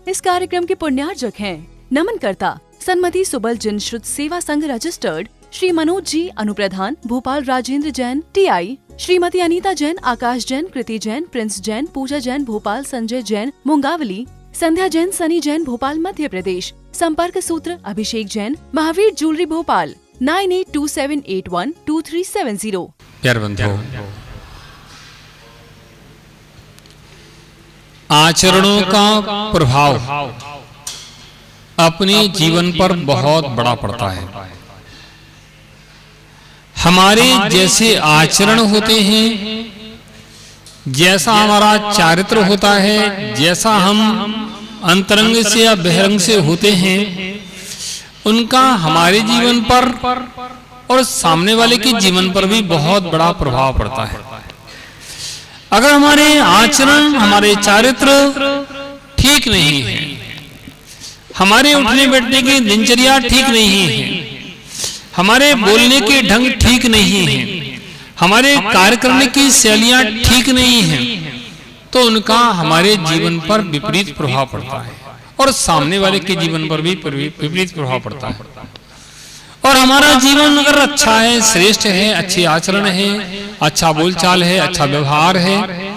इस कार्यक्रम के पुण्यार्जक हैं नमनकर्ता सन्मति सुबल जिन श्रुत सेवा संघ रजिस्टर्ड श्री मनोज जी अनुप्रधान, भोपाल राजेंद्र जैन TI, श्रीमती अनीता जैन, आकाश जैन, कृति जैन, प्रिंस जैन, पूजा जैन भोपाल, संजय जैन मुंगावली, संध्या जैन, सनी जैन भोपाल मध्य प्रदेश। संपर्क सूत्र अभिषेक जैन, महावीर ज्वेलरी भोपाल 9827812370। प्यारे बंधुओं, आचरणों का प्रभाव अपने जीवन पर बहुत बड़ा पड़ता है। हमारे जैसे आचरण होते हैं, जैसा हमारा चारित्र होता है, जैसा हम अंतरंग से या बहिरंग से होते हैं, उनका हमारे जीवन पर और सामने वाले के जीवन पर भी बहुत बड़ा प्रभाव पड़ता है। अगर हमारे आचरण, हमारे चारित्र ठीक नहीं है, हमारे उठने बैठने की दिनचर्या ठीक नहीं है, हमारे बोलने के ढंग ठीक नहीं है, हमारे कार्य करने की शैलियां ठीक नहीं हैं, तो उनका हमारे जीवन पर विपरीत प्रभाव पड़ता है और सामने वाले के जीवन पर भी विपरीत प्रभाव पड़ता है। और हमारा जीवन अगर अच्छा है, श्रेष्ठ है, अच्छे आचरण है, अच्छा बोलचाल है, अच्छा व्यवहार है,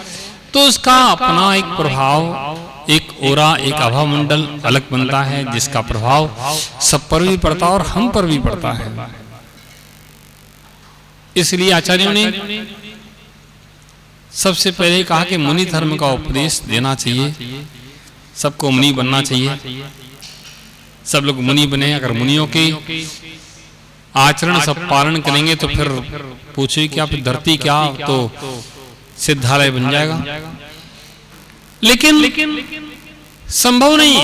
तो उसका अपना एक प्रभाव, एक ओरा, एक आभा मंडल अलग बनता है, जिसका प्रभाव सब पर भी पड़ता है और हम पर भी पड़ता है। इसलिए आचार्यों ने सबसे पहले कहा कि मुनि धर्म का उपदेश देना चाहिए, सबको मुनि बनना चाहिए, सब लोग मुनि बने। अगर मुनियों के आचरण सब पालन करेंगे तो फिर पूछे क्या, फिर धरती क्या, तो सिद्धालय बन जाएगा। लेकिन संभव नहीं है,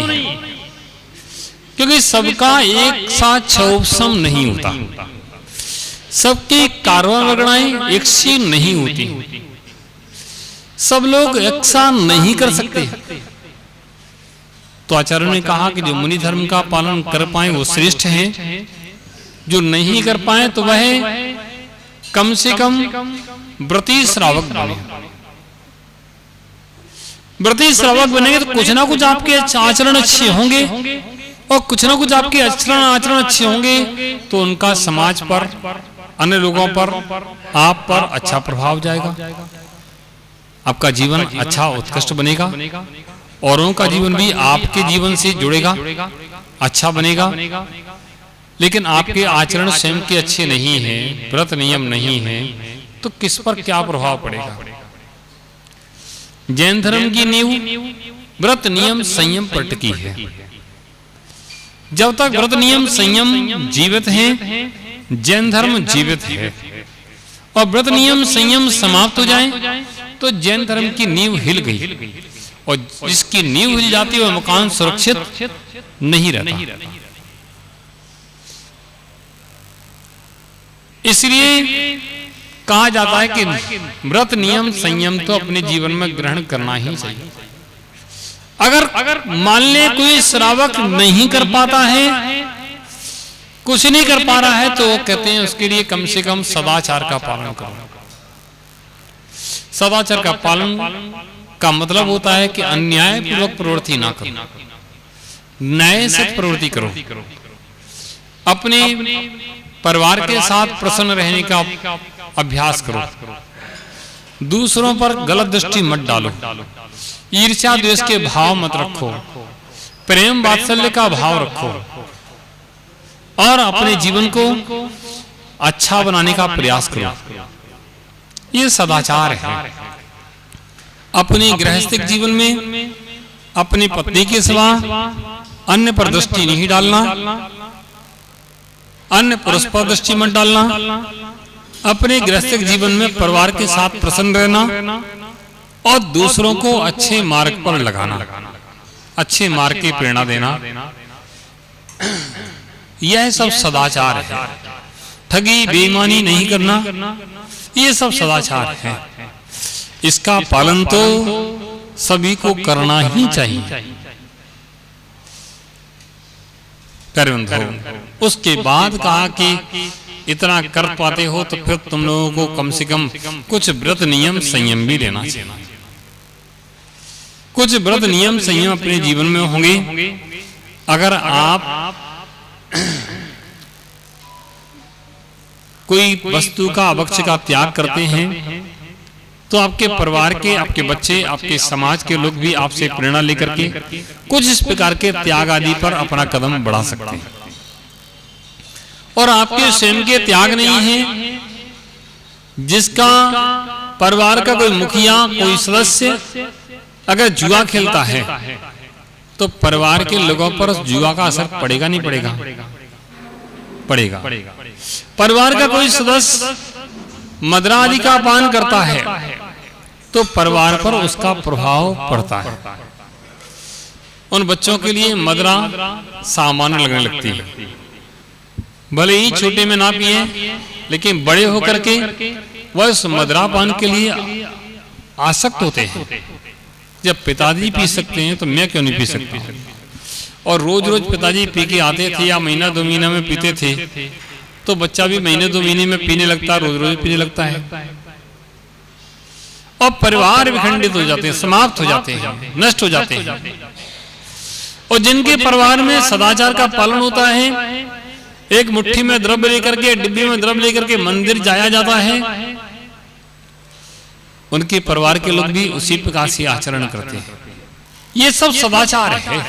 क्योंकि सबका एक साथ क्षोभसम नहीं होता, सबकी कार्रवाई एक सी नहीं होती, सब लोग एक साथ नहीं कर सकते। तो आचार्य ने कहा कि जो मुनि धर्म का पालन कर पाए वो श्रेष्ठ हैं, जो नहीं कर पाए तो वह कम से कम व्रती श्रावक बने। व्रती श्रावक बनेंगे तो कुछ ना कुछ आपके आचरण अच्छे होंगे, और कुछ ना कुछ आपके आचरण अच्छे होंगे तो उनका समाज पर, अन्य लोगों पर, आप पर अच्छा प्रभाव जाएगा, आपका जीवन अच्छा उत्कृष्ट बनेगा, औरों का जीवन भी आपके जीवन से जुड़ेगा, अच्छा बनेगा। लेकिन आपके आचरण स्वयं के अच्छे नहीं हैं, व्रत नियम नहीं हैं, तो किस पर क्या प्रभाव पड़ेगा। जैन धर्म की नींव व्रत नियम संयम पर टिकी है। जब तक व्रत नियम संयम जीवित हैं, जैन धर्म जीवित है, और व्रत नियम संयम समाप्त हो जाए तो जैन धर्म की नींव हिल गई, और जिसकी नींव हिल जाती है वह मकान सुरक्षित नहीं रहता। इसलिए कहा जाता है कि व्रत नियम संयम तो अपने जीवन में ग्रहण करना ही चाहिए। अगर मान ले कोई श्रावक नहीं कर पाता है, कुछ नहीं कर पा रहा है, तो वो कहते हैं उसके लिए कम से कम सदाचार का पालन करो। सदाचार का पालन का मतलब होता है कि अन्याय पूर्वक प्रवृत्ति ना करो, न्याय से प्रवृत्ति करो, अपने परिवार के साथ प्रसन्न रहने का अभ्यास करो, दूसरों पर गलत दृष्टि मत डालो, ईर्ष्या द्वेष के भाव मत रखो, प्रेम वात्सल्य का भाव रखो, और अपने जीवन को अच्छा बनाने का प्रयास करो। ये सदाचार है। अपने गृहस्थिक जीवन में अपनी पत्नी के सिवा अन्य पर दृष्टि नहीं डालना, अन्य पुरुष पर दृष्टि मत डालना, अपने गृहस्थिक जीवन में परिवार के साथ प्रसन्न रहना, और दूसरों को अच्छे मार्ग पर लगाना, अच्छे मार्ग की प्रेरणा देना, यह सब सदाचार है। ठगी बेईमानी नहीं करना, ये सब सदाचार है। इसका पालन तो सभी को करना ही चाहिए। उसके बाद कहा कि इतना कर पाते हो तो फिर तुम लोगों को कम से कम कुछ व्रत नियम संयम भी लेना चाहिए। कुछ व्रत नियम संयम अपने जीवन में होंगे। अगर आप कोई वस्तु का अभक्ष्य का त्याग करते हैं तो आपके परिवार के, आपके बच्चे, आपके समाज के लोग भी आपसे प्रेरणा लेकर के कुछ इस प्रकार के त्याग आदि पर अपना कदम बढ़ा सकते हैं। और आपके स्वयं के त्याग नहीं है, जिसका परिवार का कोई मुखिया, कोई सदस्य अगर जुआ खेलता है तो परिवार के लोगों पर जुआ का असर पड़ेगा नहीं पड़ेगा? पड़ेगा। परिवार का कोई सदस्य मदिरा आदि का पान करता है तो परिवार पर उसका प्रभाव पड़ता है। उन बच्चों के लिए मदिरा सामान्य लगने लगती है, भले ही छोटे में ना पिए, लेकिन बड़े होकर के वह उस मदिरा पान के लिए आसक्त होते हैं। जब पिताजी पी सकते हैं तो मैं क्यों नहीं पी सकती? और रोज रोज पिताजी पी के आते थे या महीना 2 महीना में पीते थे तो बच्चा भी महीने 2 महीने में पीने लगता है, रोज रोज पीने लगता है। और परिवार विखंडित हो जाते हैं, समाप्त हो जाते हैं, नष्ट हो जाते हैं। और जिनके परिवार में सदाचार का पालन होता है, एक मुट्ठी में द्रव्य लेकर के, डिब्बे में द्रव्य लेकर के मंदिर जाया जाता है, उनके परिवार के लोग भी उसी प्रकार से आचरण करते हैं। ये सब सदाचार है,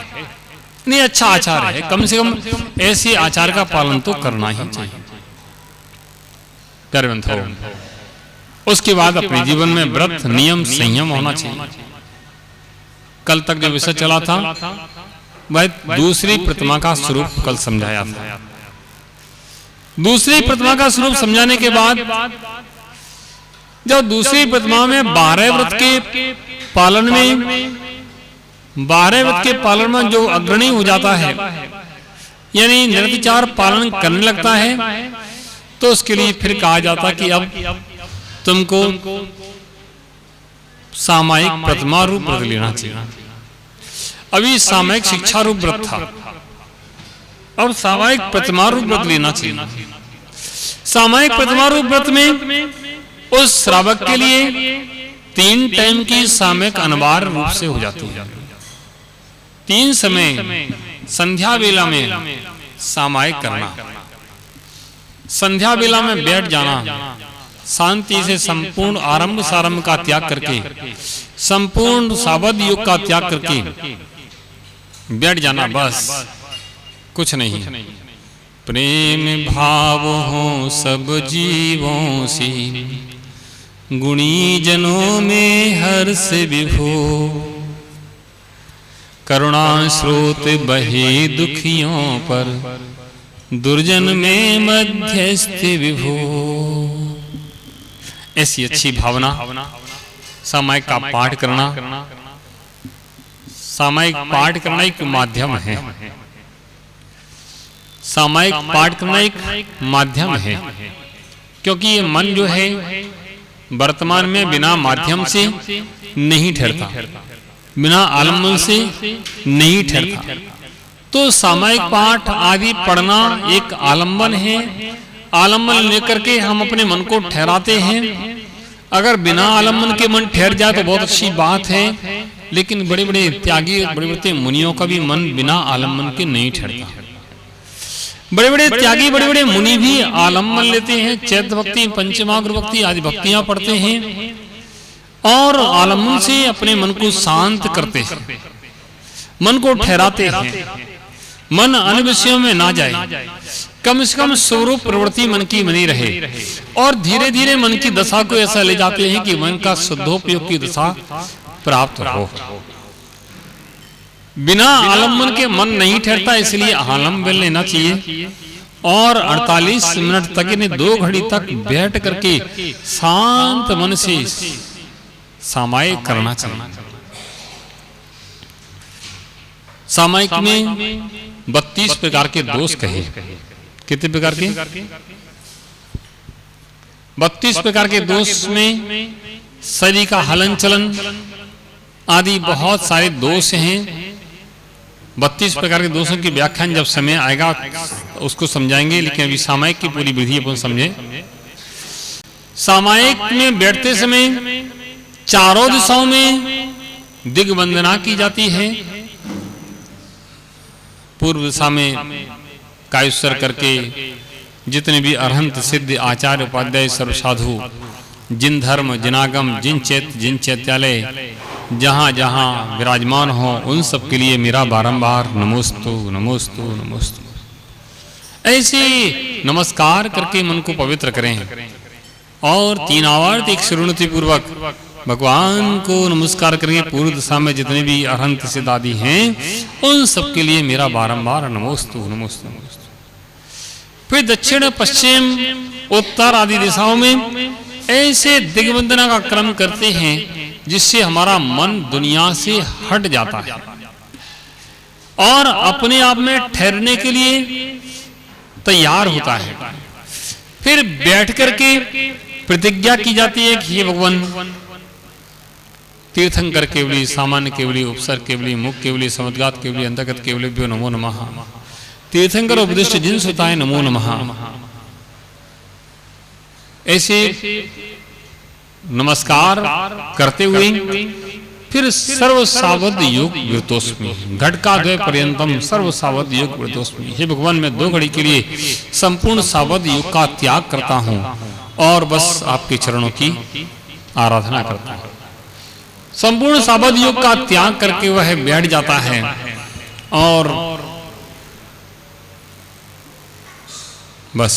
नहीं अच्छा आचार है। कम से कम ऐसे आचार का पालन तो करना ही चाहिए। उसके बाद अपने जीवन में व्रत नियम संयम होना चाहिए। कल तक जो विषय चला था वह दूसरी प्रतिमा का स्वरूप कल समझाया था। दूसरी प्रतिमा का स्वरूप समझाने के बाद जब दूसरी प्रतिमा में 12 व्रत के पालन में 12 व्रत के पालन में जो अग्रणी हो जाता है, यानी निरतिचार पालन करने लगता है, तो उसके लिए फिर कहा जाता कि अब तुमको सामायिक प्रतिमा रूप व्रत लेना चाहिए। अभी सामायिक शिक्षा रूप व्रत था, अब सामायिक प्रतिमा रूप व्रत लेना चाहिए। सामायिक प्रतिमा रूप व्रत में उस श्रावक के लिए 3 टाइम की सामयिक अनिवार्य रूप से हो जाती है। 3 समय संध्या वेला में सामायिक करना, संध्या वेला में बैठ जाना, शांति से संपूर्ण आरंभ सारंभ का त्याग करके, संपूर्ण सावध योग का त्याग करके बैठ जाना, बस कुछ नहीं। प्रेम भाव हो सब जीवों से, गुणी जनों में हर्ष विभो, करुणा स्रोत बहे दुखियों पर, दुर्जन में मध्यस्थ विभो। ऐसी अच्छी भावना सामायिक का पाठ करना, सामायिक पाठ करना एक माध्यम है। सामायिक पाठ करना एक माध्यम है, क्योंकि ये मन जो है वर्तमान में बिना माध्यम से नहीं ठहरता, बिना आलम्बन से नहीं ठहरता। तो सामायिक पाठ आदि पढ़ना एक आलम्बन है। आलम्बन लेकर के हम अपने मन को ठहराते हैं। अगर बिना आलम्बन के मन ठहर जाए तो बहुत अच्छी बात है, लेकिन बड़े बड़े त्यागी, बड़े बड़े मुनियों का भी मन बिना आलम्बन के नहीं ठहरता। बड़े बड़े त्यागी, बड़े बड़े मुनि भी आलम्बन लेते हैं, चैत्य भक्ति, पंचमाग्र भक्ति आदि भक्तियां पढ़ते हैं और आलम्बन से अपने मन को शांत करते हैं, मन को ठहराते हैं, मन अन्य विषयों में ना जाए, कम से कम स्वरूप प्रवृत्ति मन की बनी रहे। और धीरे धीरे मन की दशा को ऐसा ले जाते हैं कि मन का शुद्धोपयोग की दशा प्राप्त हो। बिना आलम्बन के मन नहीं ठहरता, इसलिए आलम्बन लेना चाहिए। और 48 मिनट तक, यानी 2 घड़ी तक बैठ करके शांत मन से सामायिक करना चाहिए। सामायिक में 32 प्रकार के दोष कहे। कितने प्रकार के? 32 प्रकार के दोष में शरीर का हलन चलन आदि बहुत सारे दोष हैं। 32 प्रकार के दोषों की व्याख्यान जब समय आएगा उसको समझाएंगे, लेकिन अभी सामायिक की पूरी विधि अपन समझे। सामायिक में बैठते समय चारों दिशाओं में दिग्वंदना की जाती है। पूर्व दिशा में कायुस्वर करके जितने भी अरहंत सिद्ध आचार्य उपाध्याय सर्व साधु, जिन धर्म जिनागम जिन चैत्यालय जहाँ जहाँ विराजमान हो, उन सब के लिए मेरा बारंबार नमोस्तु नमोस्तु नमोस्तु। ऐसे नमस्कार करके मन को पवित्र करें और 3 आवर्त एक श्रीणति पूर्वक भगवान को नमस्कार करेंगे। पूर्व दिशा में जितने भी अरहंत सिद्ध आदि हैं, उन सब के लिए मेरा बारंबार नमोस्तु नमोस्तु नमोस्तु। फिर दक्षिण पश्चिम उत्तर आदि दिशाओं में ऐसे दिग्वंदना का क्रम करते हैं, जिससे हमारा मन दुनिया से हट जाता है और अपने आप में ठहरने के लिए तैयार होता है। फिर बैठ करके प्रतिज्ञा की जाती है कि हे भगवान, तीर्थंकर केवली, सामान्य केवली, उपसर्ग केवली, मुख केवली, समुद्गात केवली, अंतर्गत केवली नमो नमः। तीर्थंकर उपदिष्ट जिन सुताय नमो नमः। ऐसे नमस्कार करते हुए फिर सर्व सावध योग वृतोस्मि, घटकाद्वय पर्यंतम सर्व सावध योग वृतोस्मि। हे भगवान, मैं 2 घड़ी के लिए संपूर्ण सावध योग का त्याग करता हूं और बस आपके चरणों की आराधना करता हूं। संपूर्ण सावध योग का त्याग करके वह बैठ जाता है और बस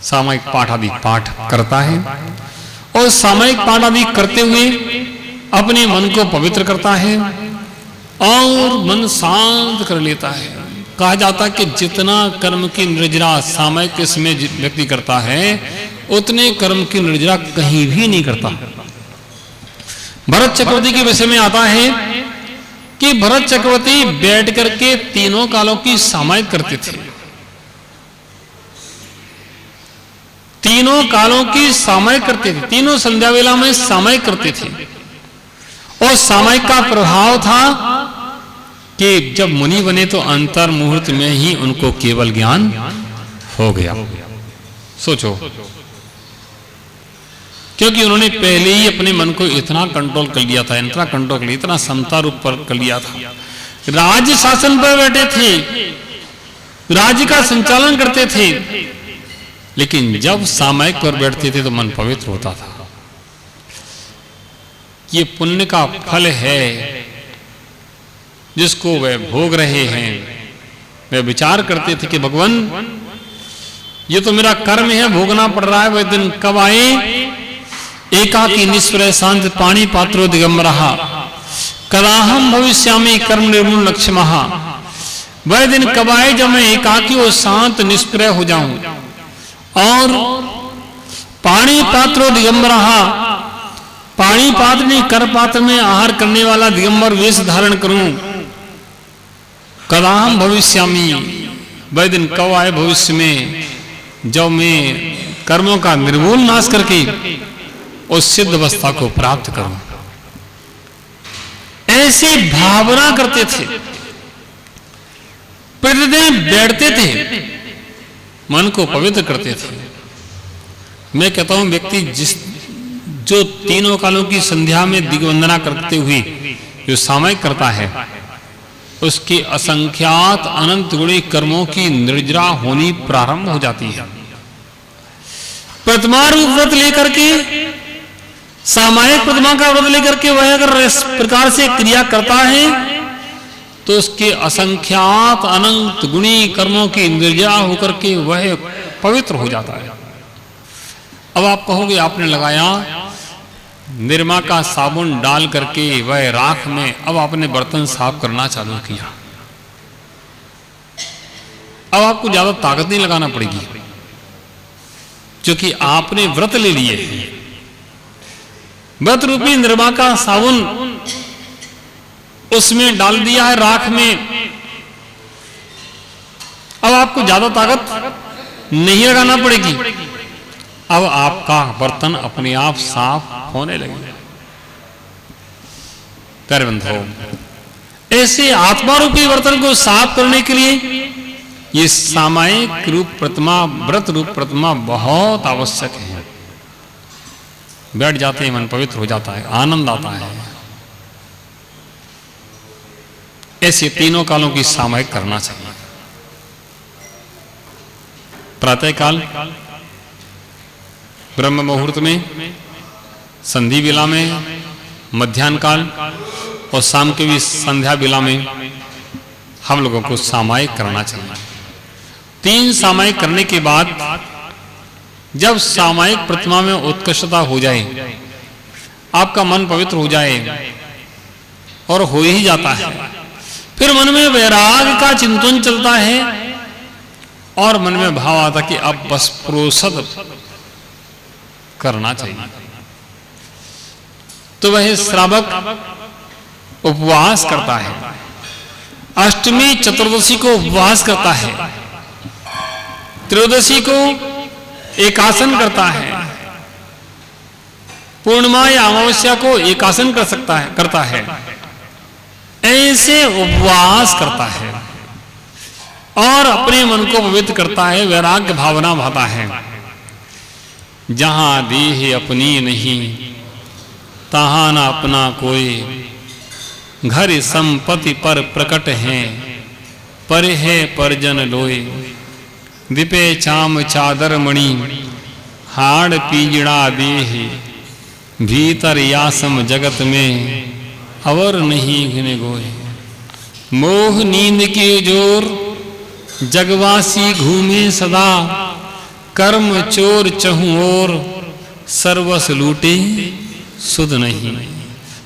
सामयिक पाठ आदि पाठ करता है और सामयिक पाठ आदि करते हुए अपने मन को पवित्र करता है और मन शांत कर लेता है। कहा जाता है कि जितना कर्म की निर्जरा सामयिक समय व्यक्ति करता है, उतने कर्म की निर्जरा कहीं भी नहीं करता। भरत चक्रवर्ती के विषय में आता है कि भरत चक्रवर्ती बैठ करके 3 कालों की सामयिक करते थे। 3 कालों की सामयिक करते थे, 3 संध्या वेला में सामयिक करते थे। और सामयिक का प्रभाव था कि जब मुनि बने तो अंतर मुहूर्त में ही उनको केवल ज्ञान हो गया। सोचो, क्योंकि उन्होंने पहले ही अपने मन को इतना कंट्रोल कर लिया था, इतना कंट्रोल कर लिया, इतना समता रूप पर कर लिया था। राज्य शासन पर बैठे थे, राज्य का संचालन करते थे, लेकिन जब सामयिक पर बैठते थे तो मन पवित्र होता था। ये पुण्य का फल है जिसको वे भोग रहे हैं। वे विचार करते थे कि भगवान, ये तो मेरा कर्म है, भोगना पड़ रहा है। वह दिन कब आए? एकाकी निष्प्रय शांत पाणी पात्रो दिगंबरः कदाहम भविष्यामि कर्म निर्मूल लक्ष्यमः। वह दिन कब आए जब मैं एकाकी और शांत निष्प्रय हो जाऊं और पाणी पात्रो दिगंबरः, पाणी पात्र में कर पात्र में आहार करने वाला दिगंबर वेश धारण करूं। कदाहम भविष्यामि, वह दिन कब आए भविष्य में जब मैं कर्मों का निर्मूल नाश करके उस सिद्ध अवस्था को प्राप्त करूं। ऐसी भावना करते थे, प्रतिदिन बैठते थे, मन को पवित्र करते थे। मैं कहता हूं, व्यक्ति जो 3 कालों की संध्या में दिग्वंदना करते हुए जो सामयिक करता है, उसके असंख्यात अनंत गुणी कर्मों की निर्जरा होनी प्रारंभ हो जाती है। प्रतिमा रूप व्रत लेकर के, सामयिक प्रतिमा का व्रत लेकर के वह अगर इस प्रकार से क्रिया करता है तो उसके असंख्यात अनंत गुणी कर्मों की निर्जरा होकर के वह पवित्र हो जाता है। अब आप कहोगे, आपने लगाया निरमा का साबुन डाल करके वह राख में, अब आपने बर्तन साफ करना चालू किया, अब आपको ज्यादा ताकत नहीं लगाना पड़ेगी, क्योंकि आपने व्रत ले लिए। व्रत रूपी निरमा का साबुन उसमें डाल दिया है राख में, अब आपको ज्यादा ताकत नहीं लगाना पड़ेगी। अब आपका बर्तन अपने आप साफ होने लगेगा। करबंधो, ऐसे आत्मा रूपी बर्तन को साफ करने के लिए ये सामयिक रूप प्रतिमा, व्रत रूप प्रतिमा बहुत आवश्यक है। बैठ जाते हैं, मन पवित्र हो जाता है, आनंद आता है, ऐसे तीनों कालों की सामायिक करना चाहिए। प्रातः काल ब्रह्म मुहूर्त में, संधि बेला में, मध्याह्न काल और शाम के भी संध्या बेला में हम लोगों को सामायिक करना चाहिए। 3 सामायिक करने के बाद जब सामायिक प्रतिमा में उत्कृष्टता हो जाए, आपका मन पवित्र हो जाए, और हो ही जाता है, फिर मन में वैराग का चिंतन चलता है और मन में भाव आता कि अब बस प्रोषद करना चाहिए। तो वह श्रावक उपवास करता है, अष्टमी चतुर्दशी को उपवास करता है, त्रयोदशी को एकासन करता है, पूर्णिमा या अमावस्या को एकासन करता है। ऐसे उपवास करता है और अपने मन को पवित्र करता है, वैराग्य भावना भाता है। जहां देह अपनी नहीं, तहां न अपना कोई, घर संपत्ति पर प्रकट है, पर है परजन लोए। दिपे चाम चादर मणि, हाड़ पीजड़ा देह, भीतर यासम जगत में, अवर नहीं घिने गोए। मोह नींद के जोर, जगवासी घूमे सदा, कर्म चोर चहु ओर, सर्वस लूटे सुध नहीं।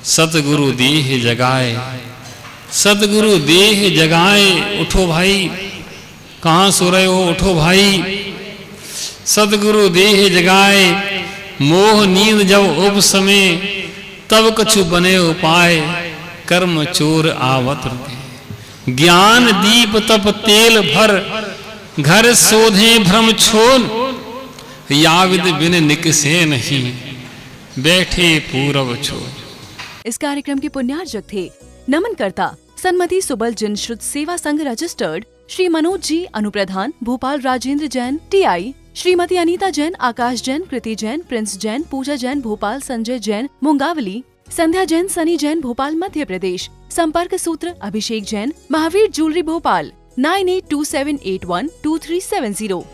सतगुरु देह जगाए, सतगुरु देह जगाए। उठो भाई, कहाँ सो रहे हो, उठो भाई। सतगुरु देह जगाए, मोह नींद जब उपसमे, तब कछु बने उपाय, कर्म चोर आवत रुके। ज्ञान दीप तप तेल भर, घर शोधे भ्रम छोन, याविद बिन निकसे नहीं, बैठे पूरब छोर। इस कार्यक्रम के पुण्यार्जक थे नमन करता सन्मति सुबल जिन श्रुत सेवा संघ रजिस्टर्ड श्री मनोज जी अनुप्रधान, भोपाल राजेंद्र जैन TI, श्रीमती अनीता जैन, आकाश जैन, कृति जैन, प्रिंस जैन, पूजा जैन भोपाल, संजय जैन मुंगावली, संध्या जैन, सनी जैन भोपाल मध्य प्रदेश। संपर्क सूत्र अभिषेक जैन, महावीर ज्वेलरी भोपाल 9827812370।